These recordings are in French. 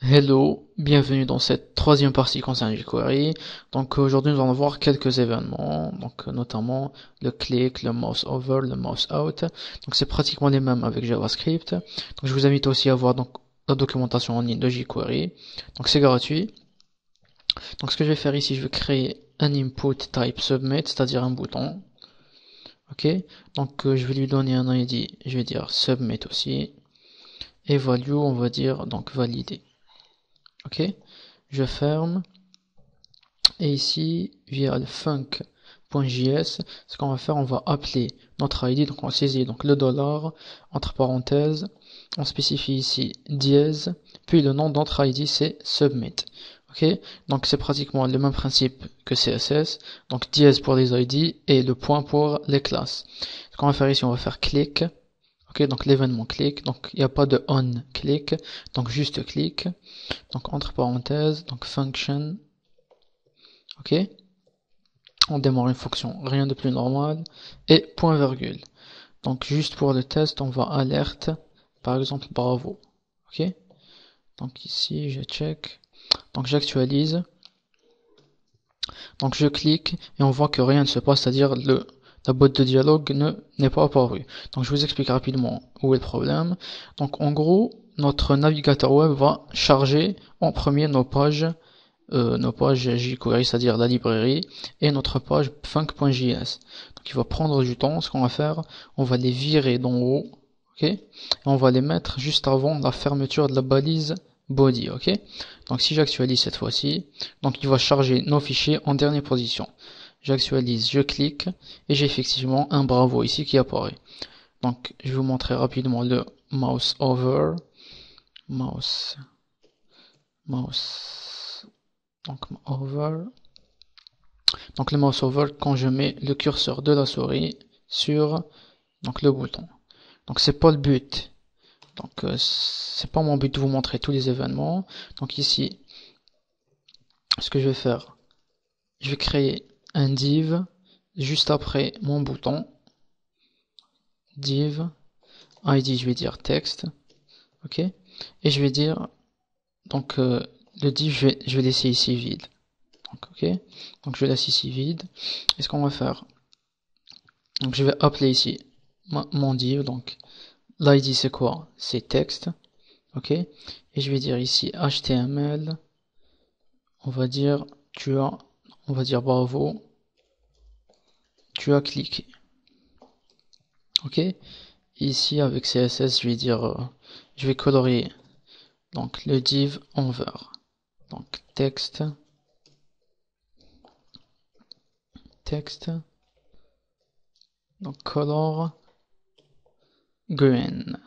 Hello, bienvenue dans cette troisième partie concernant jQuery. Donc aujourd'hui nous allons voir quelques événements, donc notamment le click, le mouse over, le mouse out. Donc c'est pratiquement les mêmes avec JavaScript. Donc je vous invite aussi à voir donc la documentation en ligne de jQuery. Donc c'est gratuit. Donc ce que je vais faire ici, je vais créer un input type submit, c'est-à-dire un bouton. Ok, donc je vais lui donner un ID, je vais dire submit aussi. Et value, on va dire donc valider. Ok, je ferme. Et ici, via le func.js, ce qu'on va faire, on va appeler notre ID, donc on saisit donc le dollar, entre parenthèses, on spécifie ici dièse, puis le nom de notre ID c'est submit. Ok, donc c'est pratiquement le même principe que CSS, donc dièse pour les ID et le point pour les classes. Ce qu'on va faire ici, on va faire click. Ok, donc l'événement click, donc il n'y a pas de on click, donc juste click, donc entre parenthèses, donc function. Ok, on démarre une fonction, rien de plus normal, et point virgule. Donc juste pour le test, on va alerte, par exemple bravo. Ok, donc ici je check, donc j'actualise, donc je clique et on voit que rien ne se passe, c'est-à-dire la boîte de dialogue n'est pas apparue. Donc je vous explique rapidement où est le problème. Donc en gros, notre navigateur web va charger en premier nos pages jQuery, c'est-à-dire la librairie, et notre page func.js. Donc il va prendre du temps. Ce qu'on va faire, on va les virer d'en haut, ok, et on va les mettre juste avant la fermeture de la balise body, ok. Donc si j'actualise cette fois-ci, donc il va charger nos fichiers en dernière position. J'actualise, je clique, et j'ai effectivement un bravo ici qui apparaît. Donc je vais vous montrer rapidement le mouse over, mouse, donc over. Donc le mouse over quand je mets le curseur de la souris sur donc le bouton. Donc c'est pas le but. Donc c'est pas mon but de vous montrer tous les événements. Donc ici, ce que je vais faire, je vais créer un div juste après mon bouton. Div ID, je vais dire texte. Ok. Et je vais dire donc le div je vais laisser ici vide. Donc ok. Donc je laisse ici vide. Et ce qu'on va faire, donc je vais appeler ici mon div, donc l'id c'est quoi? C'est texte, ok? Et je vais dire ici HTML, on va dire on va dire bravo, tu as cliqué, ok? Et ici avec CSS, je vais dire, je vais colorier donc le div en vert, donc texte, donc color green,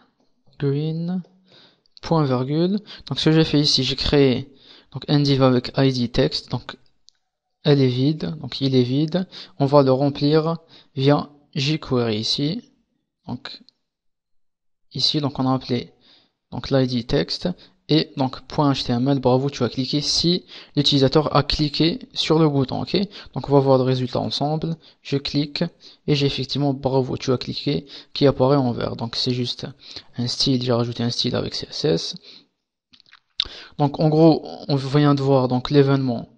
point virgule. Donc ce que j'ai fait ici, j'ai créé donc un div avec id text, donc elle est vide, donc il est vide. On va le remplir via jQuery ici. Donc ici, donc on a appelé donc l'id text et donc .html, bravo, tu as cliqué si l'utilisateur a cliqué sur le bouton, ok? Donc on va voir le résultat ensemble. Je clique et j'ai effectivement bravo, tu as cliqué qui apparaît en vert. Donc c'est juste un style, j'ai rajouté un style avec CSS. Donc en gros, on vient de voir donc l'événement.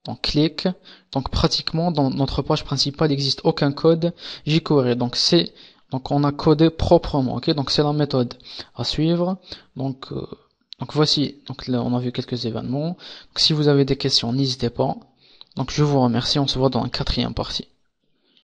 Donc clique, donc pratiquement dans notre page principale il n'existe aucun code jQuery, donc on a codé proprement, ok, donc c'est la méthode à suivre. Donc voici, donc là on a vu quelques événements. Donc si vous avez des questions n'hésitez pas. Donc je vous remercie, on se voit dans la quatrième partie.